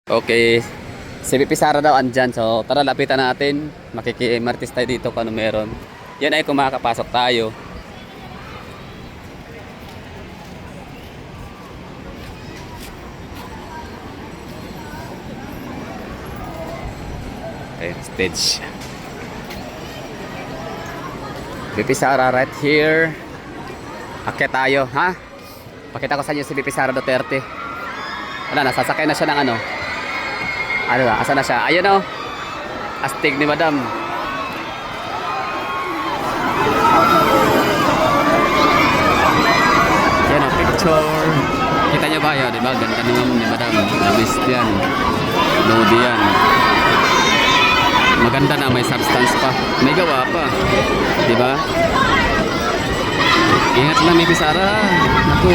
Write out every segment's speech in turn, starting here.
Okay, si VP Sara daw andyan. So tara, lapitan natin. Makikimartis tayo dito kung ano meron. Yan ay kung makakapasok tayo. Okay, stage. VP Sara right here. Akyat tayo, ha? Pakita ko sa inyo si VP Sara Duterte. Wala, nasasakay na siya ng ano. Ano ba? Asa na siya? Ayun o. Astig ni Madam. Yan o, picture. Kita nyo ba yun? Diba? Ganda naman ni Madam. Labis yan. Lodi yan. Maganda na, may substance pa. May gawa pa. Diba? Ingat lang, VP Sara. Naku.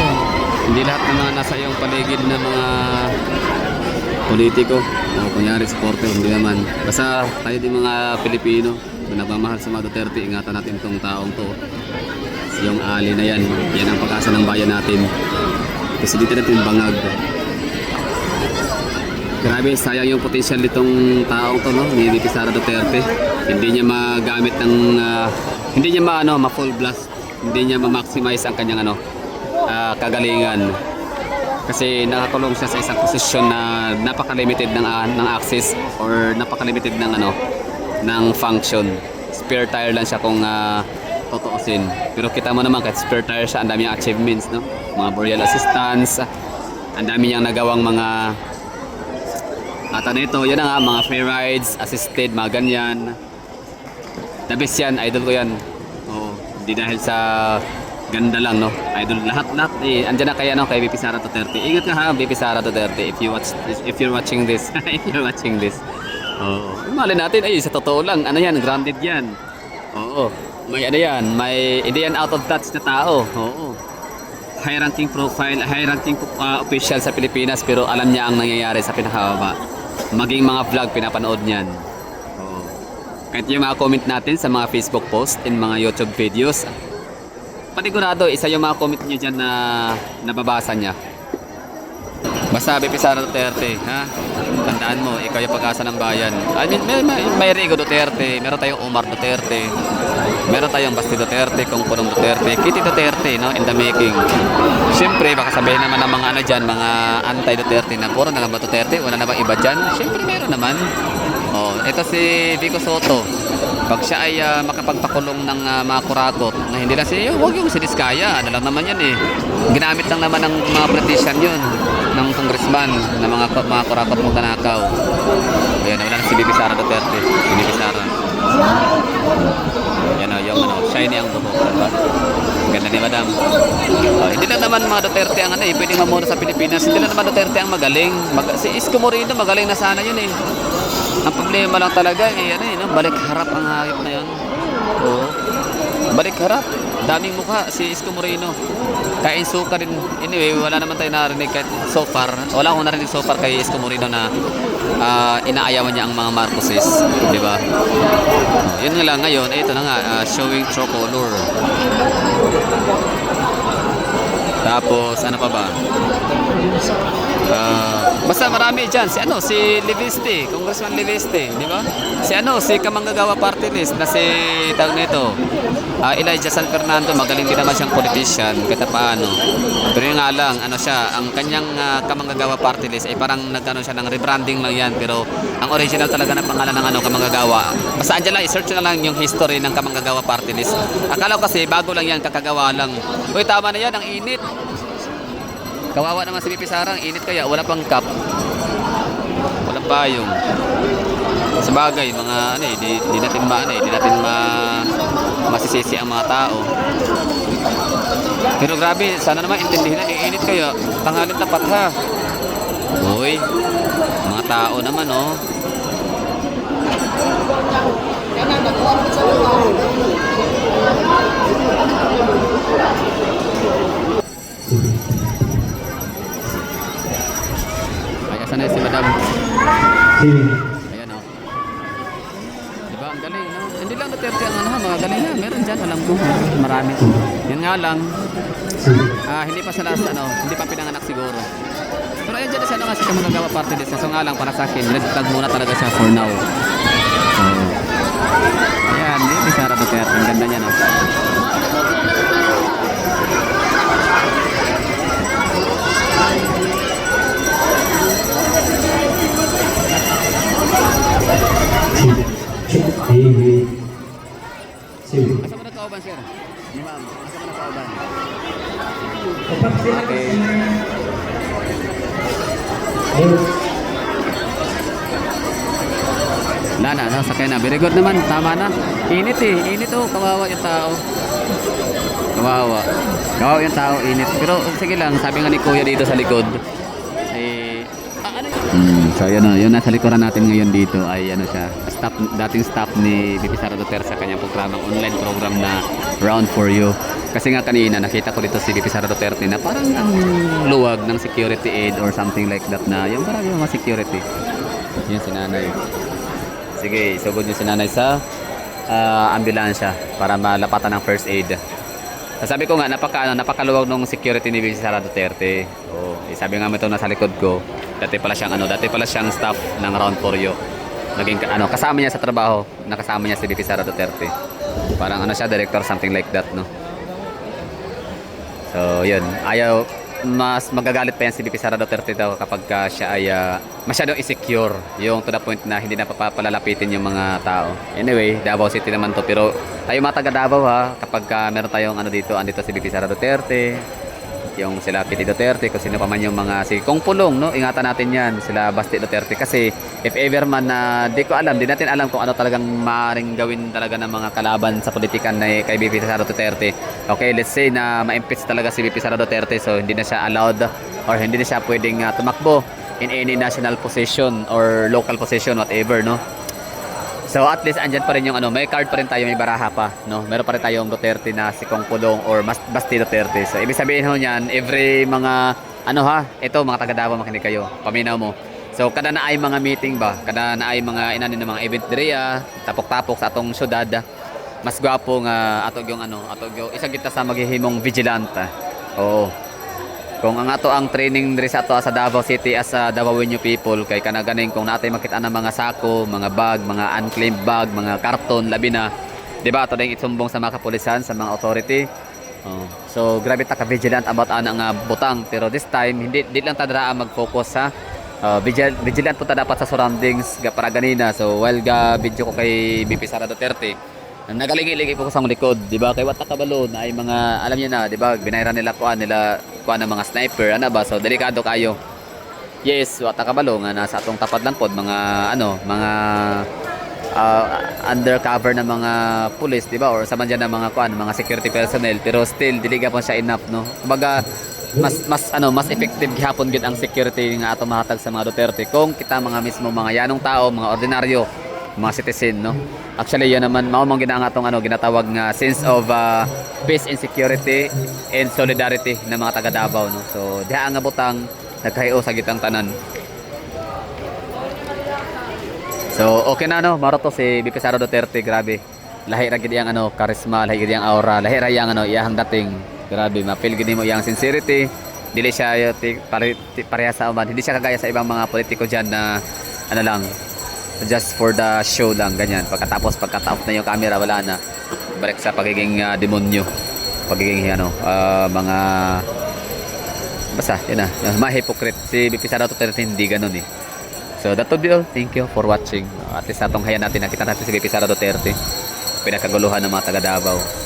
Hindi lahat ng mga nasa iyong paligid na mga politiko o kunyari supporter, hindi naman. Basta tayo din mga Pilipino na nagmamahal sa mga Duterte, ingatan natin itong taong to. Yung ali na yan, yan ang pag-asa ng bayan natin. Kasi dito natin bangag. Grabe, sayang yung potential nitong taong to, no? Ni VP Sara Duterte. Hindi niya magamit ng hindi niya ma-full blast. Hindi niya ma-maximize ang kanyang kagalingan. Kasi nakakulong siya sa isang posisyon na napaka-limited ng access or napaka-limited ng function. Spare tire lang siya kung totoosin. Pero kita mo naman kahit spare tire siya, ang dami niyang achievements, no? Mga burial assistance, ang dami niyang nagawang mga nito, yan na nga, mga free rides, assisted, mga ganyan. The best yan, idol ko yan. Oo, hindi dahil sa ganda lang, no? Idol lahat andyan na kaya, no, kay VP Sara Duterte. Ingat ka, ha, VP Sara Duterte, if you're watching this. If you're watching this. Oo. Mali natin ay sa totoo lang, yan, grounded yan. Oo. May yan, hindi yan out of touch na tao. Oo. High ranking profile, high ranking official sa Pilipinas, pero alam niya ang nangyayari sa pinakababa. Maging mga vlog pinapanood niyan. Oo. Kahit yung mga comment natin sa mga Facebook post and mga YouTube videos, panigurado, isa yung mga comment niyo dyan na nababasa niya. Basta VP Sara Duterte, ha? Tandaan mo, ikaw yung pag-asa ng bayan. I mean, may Rigo Duterte, meron tayong Omar Duterte, meron tayong Basti Duterte, Kongkulong Duterte, Kitty Duterte, no? In the making. Siyempre, baka sabihin naman ng mga dyan, mga anti-Duterte na puro na lang ba Duterte? Wala na bang iba dyan? Siyempre, meron naman. Oh, ito si Vico Soto. Pag siya ay makapagpakulong ng mga kurakot na hindi lang siya, huwag yung siniskaya. Ano lang naman yan eh. Ginamit lang naman ng mga politician yun, ng congressman, na mga kurakot mong tanakaw. Ayan, wala na si VP Sara Duterte. Si VP Sara. Yan o, yung shiny ang buhok. Diba? Ganda ni Madam. Hindi lang naman mga Duterte ang pwedeng mamuna sa Pilipinas. Hindi lang naman Duterte ang magaling. Si Isko Moreno magaling na sana yun eh. Ang problema lang talaga balik harap ang hayop na yun. Oo. Balik harap. Daming mukha si Isko Moreno. Kain suka din. Anyway, wala naman tayo narinig kahit so far. Wala akong narinig so far kay Isko Moreno na inaayawan niya ang mga Marcoses. Diba? Yun nga lang ngayon. Ito na nga, showing true color. Tapos, ano pa ba? Basta marami dyan. Si Leviste, Congressman Leviste, di ba? Si Kamanggagawa Party List na si tawag nito, Elijah San Fernando, magaling din naman siyang politician, kahit paano. Pero yun nga lang, ang kanyang Kamanggagawa Party List ay parang siya ng rebranding lang yan, pero ang original talaga ng pangalan ng Kamanggagawa. Basta andyan lang, i-search na lang yung history ng Kamanggagawa Party List. Akala ko kasi bago lang yan, kakagawa lang. Uy, tama na yan, ang init. Kawawa naman si VP Sara, ang init kaya, wala pang cup. Walang payong. Sa bagay, mga di natin masisisi ang mga tao. Pero grabe, sana naman intindihin na, init kaya, tanghalin tapat ha. Uy, mga tao naman Sana si Madam. Ayan diba, ang galing, no? Hindi lang Duterte ang mga galing na. Meron dyan, alam ko. Marami. Yan nga lang. Hindi pa sa last, hindi pa pinanganak siguro. Pero ayan dyan siya na kasi siya magagawa parte din sa. So nga lang para sa akin, red flag muna talaga siya for now. So, ayan, hindi Sara Duterte. Ang ganda niya, no? Asa mo na kauban, sir? Ni ma'am, asa mo na kauban? Okay. Lana, sakay na. Very good naman. Tama na. Init eh. Init oh. Kawawa yung tao. Kawawa. Kawawa yung tao. Init. Pero sige lang. Sabi nga ni Kuya dito sa likod. Ano yun? So yun o. Yung nasa likuran natin ngayon dito ay ano siya. Staff, dating staff ni VP Sara Duterte sa kanyang programang online program na Round for You. Kasi nga kanina nakita ko dito si VP Sara Duterte na parang ang luwag ng security aid or something like that na yung parang yung mga security. Yan si nanay. Sige, isugod niyo si nanay sa ambulansya para malapatan ng first aid. Sabi ko nga, napakaluwag ng security ni VP Sara Duterte. Oh, sabi nga mo ito nasa likod ko. Dati pala siyang staff ng Round for You. Naging kasama niya sa trabaho, nakasama niya si VP Sara Duterte. Parang siya, director, something like that, no? So, yun. Mas magagalit pa yan si VP Sara Duterte daw kapag siya ay masyadong insecure, yung to the point na hindi na papalalapitin yung mga tao. Anyway, Davao City naman to, pero tayo mga taga Davao ha, kapag meron tayong dito, andito si VP Sara Duterte, yung sila Piti Duterte, kung sino pa man yung mga si Kong Pulong, no? Ingatan natin yan, sila Basti Duterte, kasi if ever man na di natin alam kung ano talagang maaaring gawin talaga ng mga kalaban sa politikan na kay VP Sara Duterte. Okay, let's say na ma-impeach talaga si VP Sara Duterte, so hindi na siya allowed or hindi na siya pwedeng tumakbo in any national position or local position, whatever, no? So at least andyan pa rin yung may card pa rin tayo, may baraha pa, no? Meron pa rin tayong Duterte na si Kong Pulong or Basti Duterte. So ibig sabihin ho niyan, every mga ito mga taga Davao, makinig kayo, paminaw mo. So kada na ay mga meeting ba, kada na ay mga inanin ng mga event diriya, tapok-tapok sa atong syudad, mas gwapo nga atog yung isa kita sa maghihimong vigilante. Oo. Kung ang training diri sa sa Davao City as a Davaoeño people, kay kanaganing kung natay makita ng mga sako, mga bag, mga unclaimed bag, mga karton, labi na, di ba, ito din isumbong sa mga kapulisan, sa mga authority. So grabe ta ka vigilant about nga butang, pero this time hindi lang ta dira mag-focus sa vigilant po ta dapat sa surroundings para ganina. So while video ko kay VP Sara Duterte, nagalingi-lingi po ko sa likod, di ba? Kay Wata Kabalo na ay mga, alam niyo na, di ba? Binayran nila kuan ng mga sniper, ba? So delikado kayo. Yes, Wata Kabalo nga nasa atong tapad lang pod mga mga undercover na mga police, di ba? Or sa man dyan ng mga mga security personnel, pero still dili gapon siya enough, no? Kumbaga mas effective gihapon gid ang security nga ato mahatag sa mga Duterte kung kita mga mismo mga yanong tao, mga ordinaryo, mga citizen, no? Actually yan naman mao mang ginangatong ginatawag nga sense of peace and security and solidarity ng mga taga Davao, no? So diha nga butang nagkahiyo sa gitang tanan. So okay na, no? Maro to si VP Sara Duterte, grabe. Lahi ra gid yang charisma, lahi gid yang aura, lahi ra yang iyang dating. Grabe, ma-feel gid mo iyang sincerity. Dili siya parehas sa uban. Hindi siya kagaya sa ibang mga politiko diyan na lang just for the show lang, ganyan. Pagka-off na yung camera, wala na. Balik sa pagiging demonyo. Pagiging mga basta, yun na. Mga hypocrite. Si VP Sara Duterte hindi ganun eh. So that would be all. Thank you for watching. At least atong hayan natin, nakita natin si VP Sara Duterte. Pinakaguluhan ng mga taga Davao.